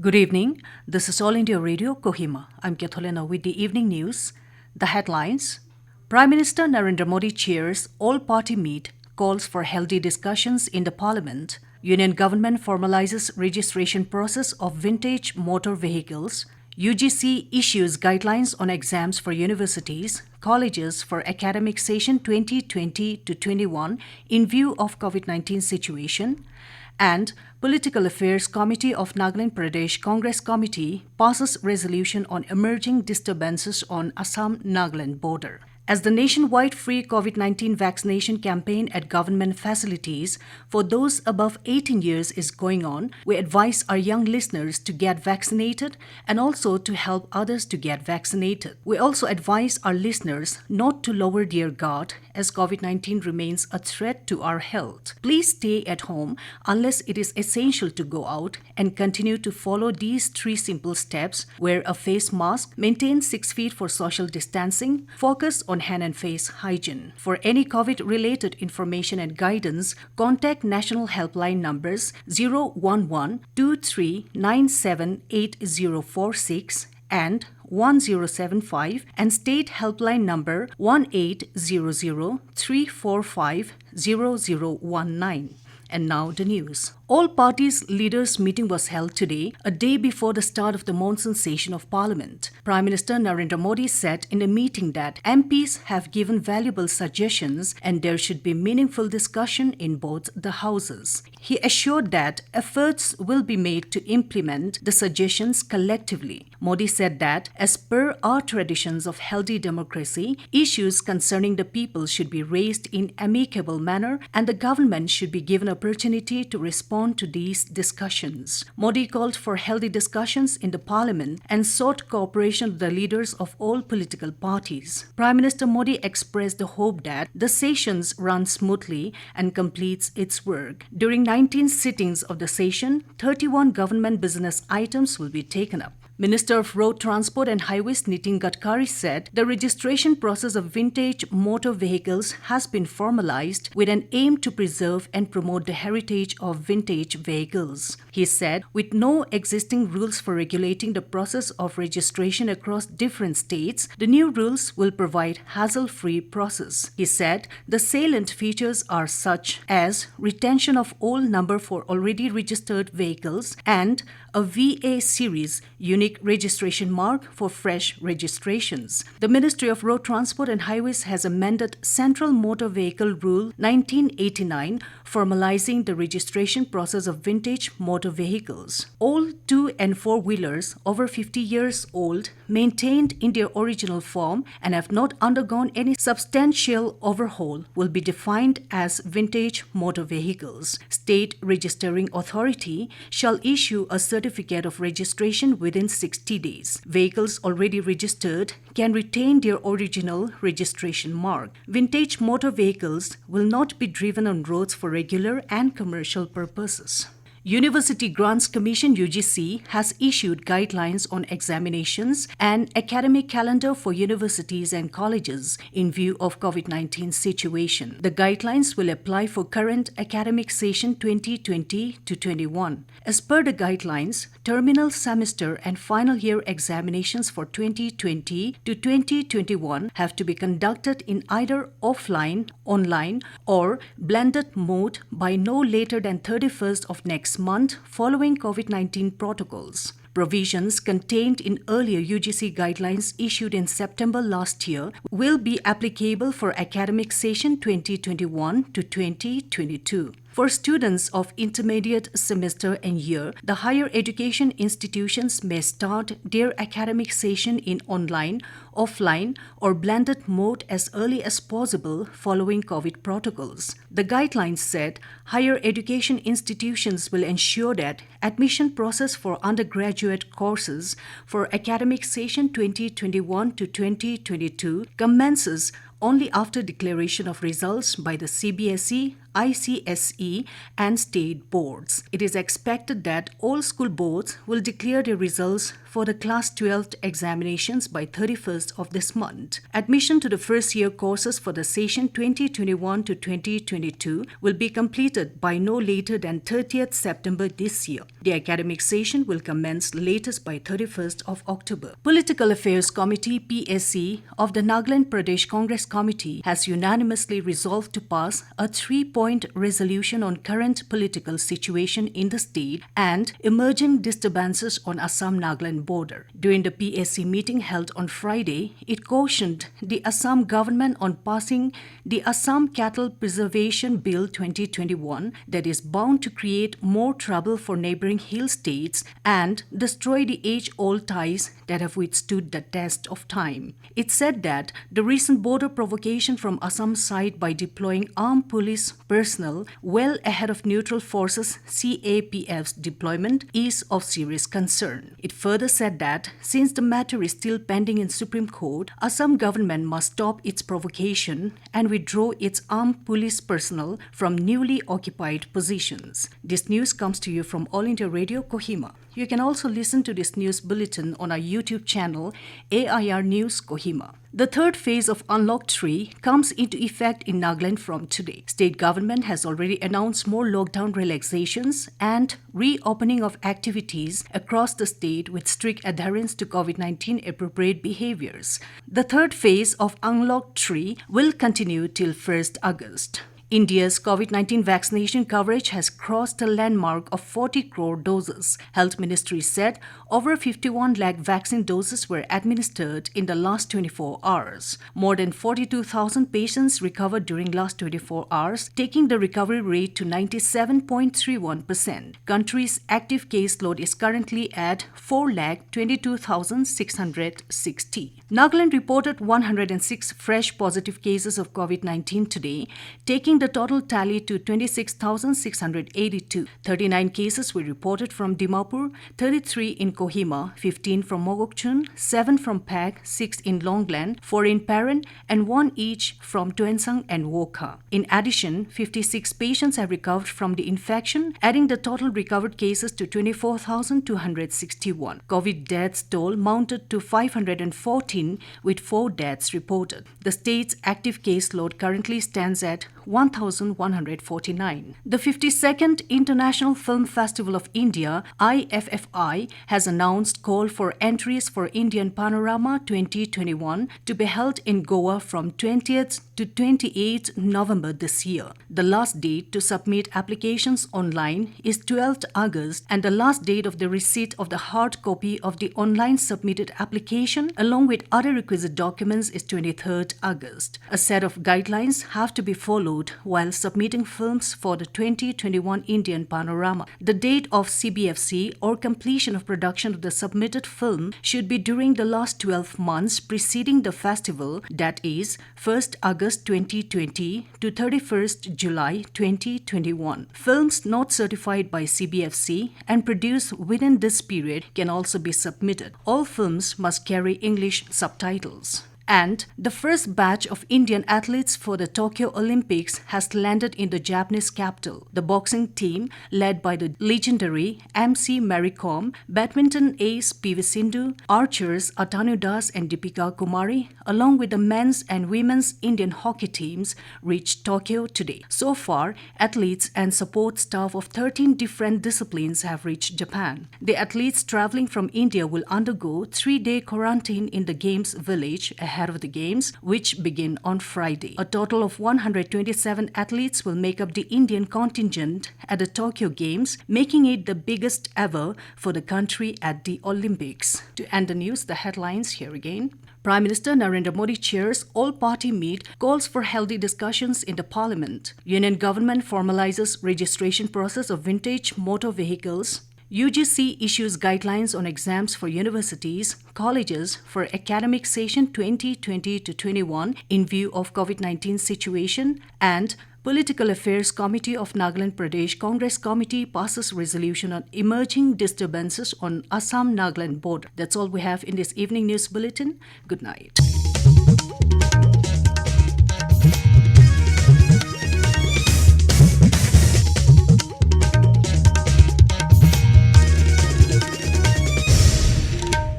Good evening. This is All India Radio, Kohima. I'm Katholena with the evening news. The headlines: Prime Minister Narendra Modi chairs all-party meet, calls for healthy discussions in the parliament. Union government formalizes registration process of vintage motor vehicles. UGC issues guidelines on exams for universities, colleges for academic session 2020 to 21 in view of COVID-19 situation. And Political Affairs Committee of Nagaland Pradesh Congress Committee passes resolution on emerging disturbances on Assam-Nagaland border. As the nationwide free COVID-19 vaccination campaign at government facilities for those above 18 years is going on, we advise our young listeners to get vaccinated and also to help others to get vaccinated. We also advise our listeners not to lower their guard as COVID-19 remains a threat to our health. Please stay at home unless it is essential to go out and continue to follow these 3 simple steps: wear a face mask, maintain 6 feet for social distancing, focus on hand and face hygiene. For any COVID-related information and guidance, contact national helpline numbers 011-2397-8046 and 1075 and state helpline number 1800-345-0019. And now the news. All parties' leaders' meeting was held today, a day before the start of the monsoon session of Parliament. Prime Minister Narendra Modi said in the meeting that MPs have given valuable suggestions and there should be meaningful discussion in both the houses. He assured that efforts will be made to implement the suggestions collectively. Modi said that, as per our traditions of healthy democracy, issues concerning the people should be raised in amicable manner and the government should be given opportunity to respond to these discussions. Modi called for healthy discussions in the parliament and sought cooperation with the leaders of all political parties. Prime Minister Modi expressed the hope that the sessions run smoothly and completes its work. During 19 sittings of the session, 31 government business items will be taken up. Minister of Road Transport and Highways Nitin Gadkari said the registration process of vintage motor vehicles has been formalized with an aim to preserve and promote the heritage of vintage vehicles. He said, with no existing rules for regulating the process of registration across different states, the new rules will provide hassle-free process. He said the salient features are such as retention of old number for already registered vehicles and a VA series unique registration mark for fresh registrations. The Ministry of Road Transport and Highways has amended Central Motor Vehicle Rule 1989, formalizing the registration process of vintage motor vehicles. All 2- and 4-wheelers over 50 years old, maintained in their original form and have not undergone any substantial overhaul, will be defined as vintage motor vehicles. State Registering Authority shall issue a certificate of registration within 60 days. Vehicles already registered can retain their original registration mark. Vintage motor vehicles will not be driven on roads for regular and commercial purposes. University Grants Commission UGC has issued guidelines on examinations and academic calendar for universities and colleges in view of COVID-19 situation. The guidelines will apply for current academic session 2020 to 21. As per the guidelines, terminal semester and final year examinations for 2020 to 2021 have to be conducted in either offline, online, or blended mode by no later than 31st of next month following COVID-19 protocols. Provisions contained in earlier UGC guidelines issued in September last year will be applicable for academic session 2021 to 2022. For students of intermediate semester and year, the higher education institutions may start their academic session in online, offline, or blended mode as early as possible following COVID protocols. The guidelines said higher education institutions will ensure that admission process for undergraduate courses for academic session 2021 to 2022 commences only after declaration of results by the CBSE, ICSE, and state boards. It is expected that all school boards will declare their results for the Class 12th examinations by 31st of this month. Admission to the first-year courses for the session 2021 to 2022 will be completed by no later than 30th September this year. The academic session will commence latest by 31st of October. Political Affairs Committee (PSC) of the Nagaland Pradesh Congress Committee has unanimously resolved to pass a 3-point resolution on current political situation in the state and emerging disturbances on Assam-Nagaland border. During the PSC meeting held on Friday, it cautioned the Assam government on passing the Assam Cattle Preservation Bill 2021 that is bound to create more trouble for neighboring hill states and destroy the age-old ties that have withstood the test of time. It said that the recent border provocation from Assam's side by deploying armed police personnel well ahead of neutral forces CAPF's deployment is of serious concern. It further said that since the matter is still pending in Supreme Court, Assam government must stop its provocation and withdraw its armed police personnel from newly occupied positions. This news comes to you from All India Radio, Kohima. You can also listen to this news bulletin on our YouTube channel, AIR News Kohima. The third phase of Unlock 3 comes into effect in Nagaland from today. State government has already announced more lockdown relaxations and reopening of activities across the state with strict adherence to COVID-19 appropriate behaviors. The third phase of Unlock 3 will continue till 1st August. India's COVID-19 vaccination coverage has crossed a landmark of 40 crore doses. Health Ministry said over 51 lakh vaccine doses were administered in the last 24 hours. More than 42,000 patients recovered during last 24 hours, taking the recovery rate to 97.31%. Country's active caseload is currently at 4,22,660. Nagaland reported 106 fresh positive cases of COVID-19 today, taking the total tally to 26,682. 39 cases were reported from Dimapur, 33 in Kohima, 15 from Mogokchung, 7 from Pak, 6 in Longland, 4 in Paran, and 1 each from Tuensang and Wokha. In addition, 56 patients have recovered from the infection, adding the total recovered cases to 24,261. COVID deaths toll mounted to 514 with 4 deaths reported. The state's active caseload currently stands at 1,149. The 52nd International Film Festival of India, IFFI, has announced call for entries for Indian Panorama 2021 to be held in Goa from 20th to 28th November this year. The last date to submit applications online is 12th August and the last date of the receipt of the hard copy of the online submitted application along with other requisite documents is 23rd August. A set of guidelines have to be followed while submitting films for the 2021 Indian Panorama. The date of CBFC or completion of production of the submitted film should be during the last 12 months preceding the festival, that is 1st August 2020 to 31st July 2021. Films not certified by CBFC and produced within this period can also be submitted. All films must carry English subtitles. And the first batch of Indian athletes for the Tokyo Olympics has landed in the Japanese capital. The boxing team, led by the legendary MC Mary Kom, badminton ace PV Sindhu, archers Atanu Das and Deepika Kumari, along with the men's and women's Indian hockey teams, reached Tokyo today. So far, athletes and support staff of 13 different disciplines have reached Japan. The athletes traveling from India will undergo 3-day quarantine in the Games Village ahead of the Games, which begin on Friday. A total of 127 athletes will make up the Indian contingent at the Tokyo Games, making it the biggest ever for the country at the Olympics. To end the news, the headlines here again. Prime Minister Narendra Modi chairs all-party meet, calls for healthy discussions in the parliament. Union government formalizes registration process of vintage motor vehicles. UGC issues guidelines on exams for universities, colleges for academic session 2020-21 in view of COVID-19 situation, and Political Affairs Committee of Nagaland Pradesh Congress Committee passes resolution on emerging disturbances on Assam-Nagaland border. That's all we have in this evening news bulletin. Good night.